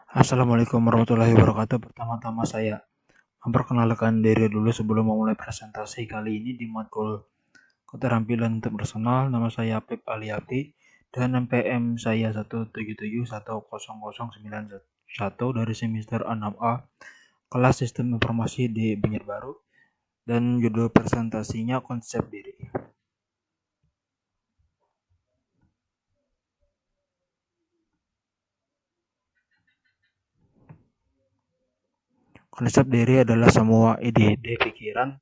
Assalamualaikum warahmatullahi wabarakatuh. Pertama-tama saya memperkenalkan diri dulu sebelum memulai presentasi kali ini di matkul keterampilan interpersonal. Nama saya Pep Aliapi dan NPM saya 177100091 dari semester 6A kelas Sistem Informasi di Banjarbaru, dan judul presentasinya konsep diri. Konsep diri adalah semua ide-ide, pikiran,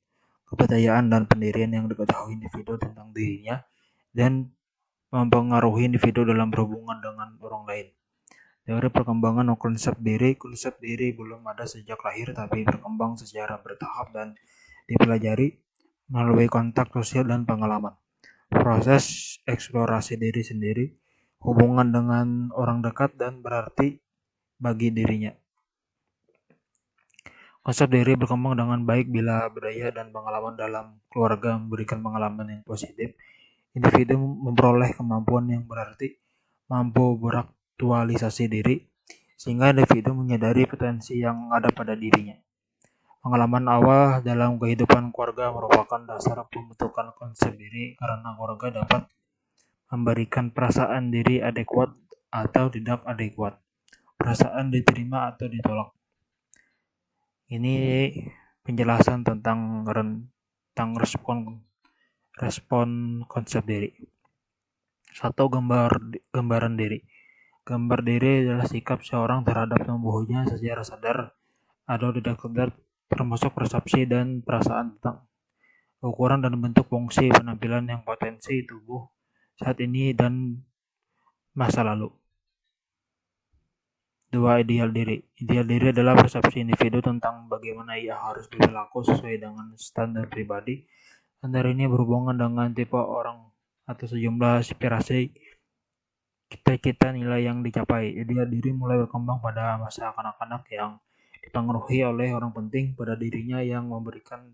kepercayaan, dan pendirian yang diketahui individu tentang dirinya dan mempengaruhi individu dalam berhubungan dengan orang lain. Teori perkembangan konsep diri belum ada sejak lahir tapi berkembang secara bertahap dan dipelajari melalui kontak sosial dan pengalaman. Proses eksplorasi diri sendiri, hubungan dengan orang dekat dan berarti bagi dirinya. Konsep diri berkembang dengan baik bila budaya dan pengalaman dalam keluarga memberikan pengalaman yang positif. Individu memperoleh kemampuan yang berarti mampu beraktualisasi diri, sehingga individu menyadari potensi yang ada pada dirinya. Pengalaman awal dalam kehidupan keluarga merupakan dasar pembentukan konsep diri karena keluarga dapat memberikan perasaan diri adekuat atau tidak adekuat, perasaan diterima atau ditolak. Ini penjelasan tentang respon konsep diri. 1. Gambaran diri. Gambar diri adalah sikap seorang terhadap tubuhnya secara sadar atau tidak sadar, termasuk persepsi dan perasaan tentang ukuran dan bentuk fungsi penampilan yang potensi tubuh saat ini dan masa lalu. 2. Ideal diri. Ideal diri adalah persepsi individu tentang bagaimana ia harus berperilaku sesuai dengan standar pribadi. Standar ini berhubungan dengan tipe orang atau sejumlah aspirasi cita-cita nilai yang dicapai. Ideal diri mulai berkembang pada masa kanak-kanak yang dipengaruhi oleh orang penting pada dirinya yang memberikan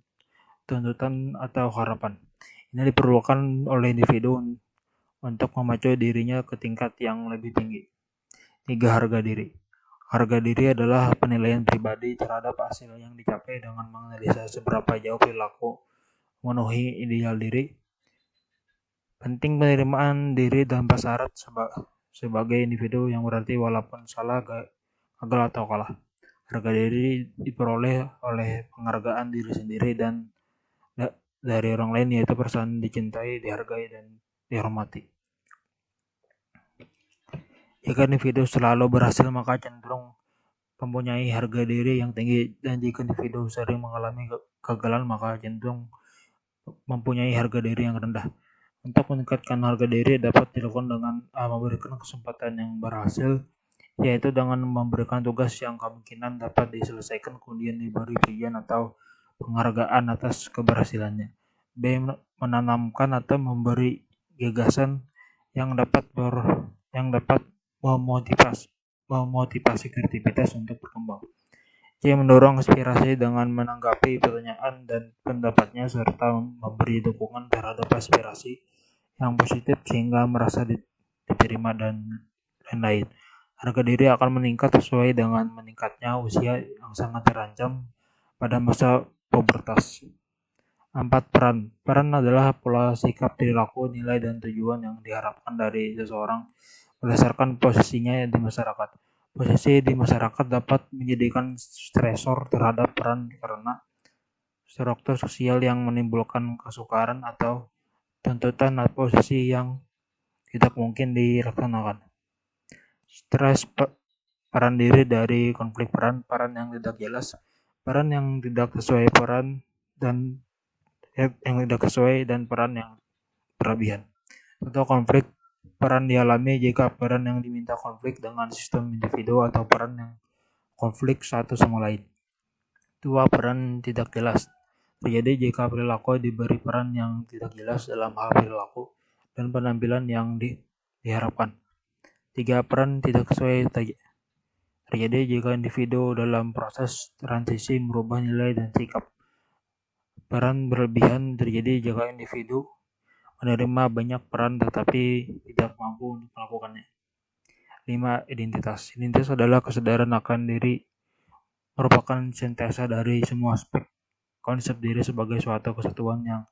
tuntutan atau harapan. Ini diperlukan oleh individu untuk memacu dirinya ke tingkat yang lebih tinggi. 3. Harga diri. Harga diri adalah penilaian pribadi terhadap hasil yang dicapai dengan menganalisa seberapa jauh perilaku memenuhi ideal diri. Penting penerimaan diri tanpa syarat sebagai individu yang berarti walaupun salah, gagal atau kalah. Harga diri diperoleh oleh penghargaan diri sendiri dan dari orang lain, yaitu perasaan dicintai, dihargai, dan dihormati. Jika individu selalu berhasil, maka cenderung mempunyai harga diri yang tinggi, dan jika individu sering mengalami kegagalan, maka cenderung mempunyai harga diri yang rendah. Untuk meningkatkan harga diri dapat dilakukan dengan memberikan kesempatan yang berhasil, yaitu dengan memberikan tugas yang kemungkinan dapat diselesaikan kemudian diberi pujian atau penghargaan atas keberhasilannya. B. Menanamkan atau memberi gagasan yang dapat memotivasi kreativitas untuk berkembang. C. Mendorong aspirasi dengan menanggapi pertanyaan dan pendapatnya serta memberi dukungan terhadap aspirasi yang positif sehingga merasa diterima dan lain-lain. Harga diri akan meningkat sesuai dengan meningkatnya usia yang sangat terancam pada masa pubertas. 4. Peran. Peran adalah pola sikap, perilaku, nilai, dan tujuan yang diharapkan dari seseorang berdasarkan posisinya di masyarakat. Posisi di masyarakat dapat menjadikan stresor terhadap peran karena struktur sosial yang menimbulkan kesukaran atau tuntutan posisi yang tidak mungkin dilaksanakan. Stres peran diri dari konflik peran yang tidak jelas, peran yang tidak sesuai peran dan yang tidak sesuai dan peran yang berlebihan. Atau konflik peran dialami jika peran yang diminta konflik dengan sistem individu atau peran yang konflik satu sama lain. 2. Peran tidak jelas. Terjadi jika perilaku diberi peran yang tidak jelas dalam hal perilaku dan penampilan yang diharapkan. 3. Peran tidak sesuai. Terjadi jika individu dalam proses transisi merubah nilai dan sikap. Peran berlebihan terjadi jika individu menerima banyak peran tetapi tidak mampu untuk melakukannya. 5. Identitas. Identitas adalah kesadaran akan diri, merupakan sintesa dari semua aspek konsep diri sebagai suatu kesatuan yang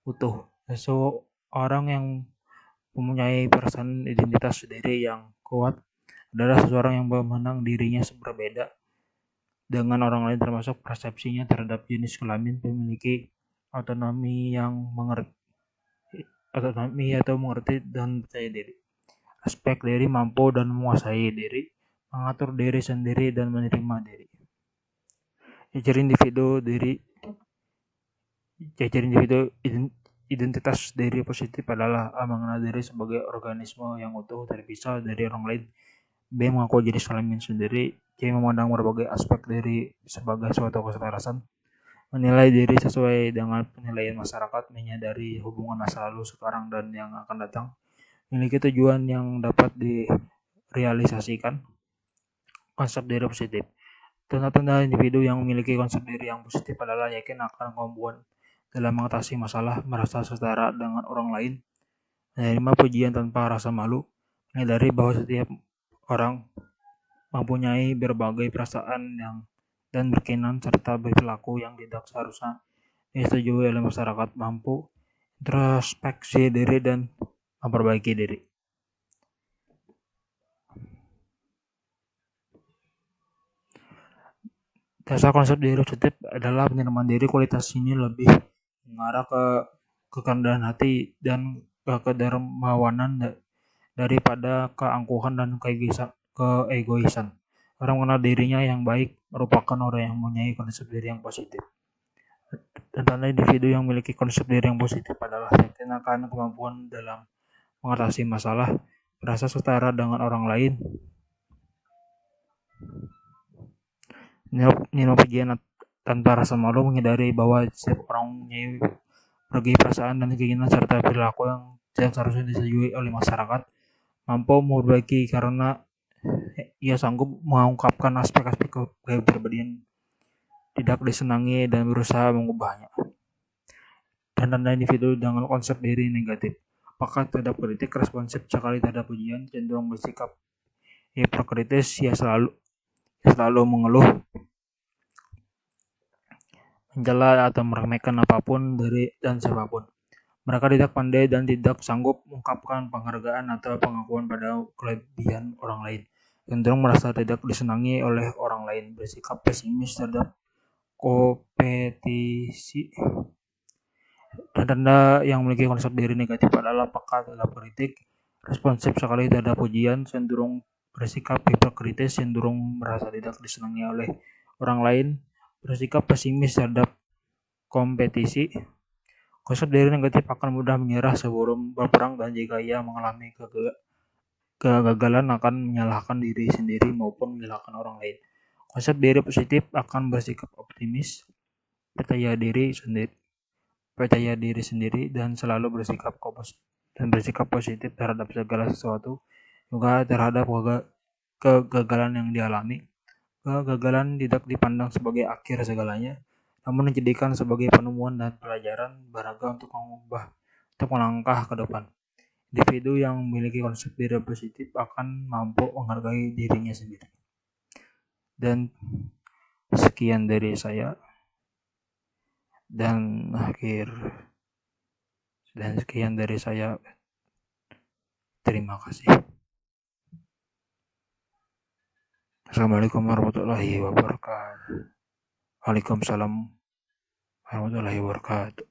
utuh. Seseorang yang mempunyai perasaan identitas diri yang kuat adalah seseorang yang memandang dirinya berbeda dengan orang lain, termasuk persepsinya terhadap jenis kelamin, memiliki otonomi atau mengerti dan percaya diri. Aspek diri mampu dan menguasai diri, mengatur diri sendiri dan menerima diri. Ciri individu identitas diri positif adalah A. Mengenal diri sebagai organisme yang utuh terpisah dari orang lain. B. Mengaku jenis kelamin sendiri. C. Memandang berbagai aspek diri sebagai suatu keselarasan. Menilai diri sesuai dengan penilaian masyarakat. Menyadari hubungan masa lalu, sekarang, dan yang akan datang. Memiliki tujuan yang dapat direalisasikan. Konsep diri positif. Tanda-tanda individu yang memiliki konsep diri yang positif adalah yakin akan kemampuan dalam mengatasi masalah, merasa setara dengan orang lain, menerima pujian tanpa rasa malu, menyadari bahwa setiap orang mempunyai berbagai perasaan dan berkenan serta berperilaku yang tidak seharusnya disetujui oleh masyarakat, mampu introspeksi diri dan memperbaiki diri. Dasar konsep diri positif adalah penerimaan diri. Kualitas ini lebih mengarah ke kerendahan hati dan kedermawanan daripada keangkuhan dan keegoisan. Orang mengenal dirinya yang baik merupakan orang yang mempunyai konsep diri yang positif. Dan tanda individu yang memiliki konsep diri yang positif adalah yakin akan kemampuan dalam mengatasi masalah, merasa setara dengan orang lain, menerima pujian tanpa rasa malu, menyadari bahwa setiap orang mempunyai berbagai perasaan dan keinginan serta perilaku yang tidak seharusnya disetujui oleh masyarakat, mampu memperbaiki karena ia sanggup mengungkapkan aspek-aspek kepribadian tidak disenangi dan berusaha mengubahnya. Dan tanda individu dengan konsep diri negatif. Apakah terhadap kritik, responsif sekali terhadap pujian, cenderung bersikap hiperkritis, ia selalu mengeluh, mencela atau meremehkan apapun dan siapapun. Mereka tidak pandai dan tidak sanggup mengungkapkan penghargaan atau pengakuan pada kelebihan orang lain. Cenderung merasa tidak disenangi oleh orang lain, bersikap pesimis terhadap kompetisi. Dan tanda yang memiliki konsep diri negatif adalah peka terhadap kritik, responsif sekali terhadap pujian, cenderung bersikap hiperkritis, cenderung merasa tidak disenangi oleh orang lain, bersikap pesimis terhadap kompetisi. Konsep diri negatif akan mudah menyerah sebelum berperang, dan jika ia mengalami kegagalan akan menyalahkan diri sendiri maupun menyalahkan orang lain. Konsep diri positif akan bersikap optimis, percaya diri sendiri dan selalu bersikap positif terhadap segala sesuatu, juga terhadap kegagalan yang dialami. Kegagalan tidak dipandang sebagai akhir segalanya, namun dijadikan sebagai penemuan dan pelajaran berharga untuk melangkah ke depan. Individu yang memiliki konsep diri positif akan mampu menghargai dirinya sendiri. Dan sekian dari saya. Dan sekian dari saya. Terima kasih. Assalamualaikum warahmatullahi wabarakatuh. Waalaikumsalam warahmatullahi wabarakatuh.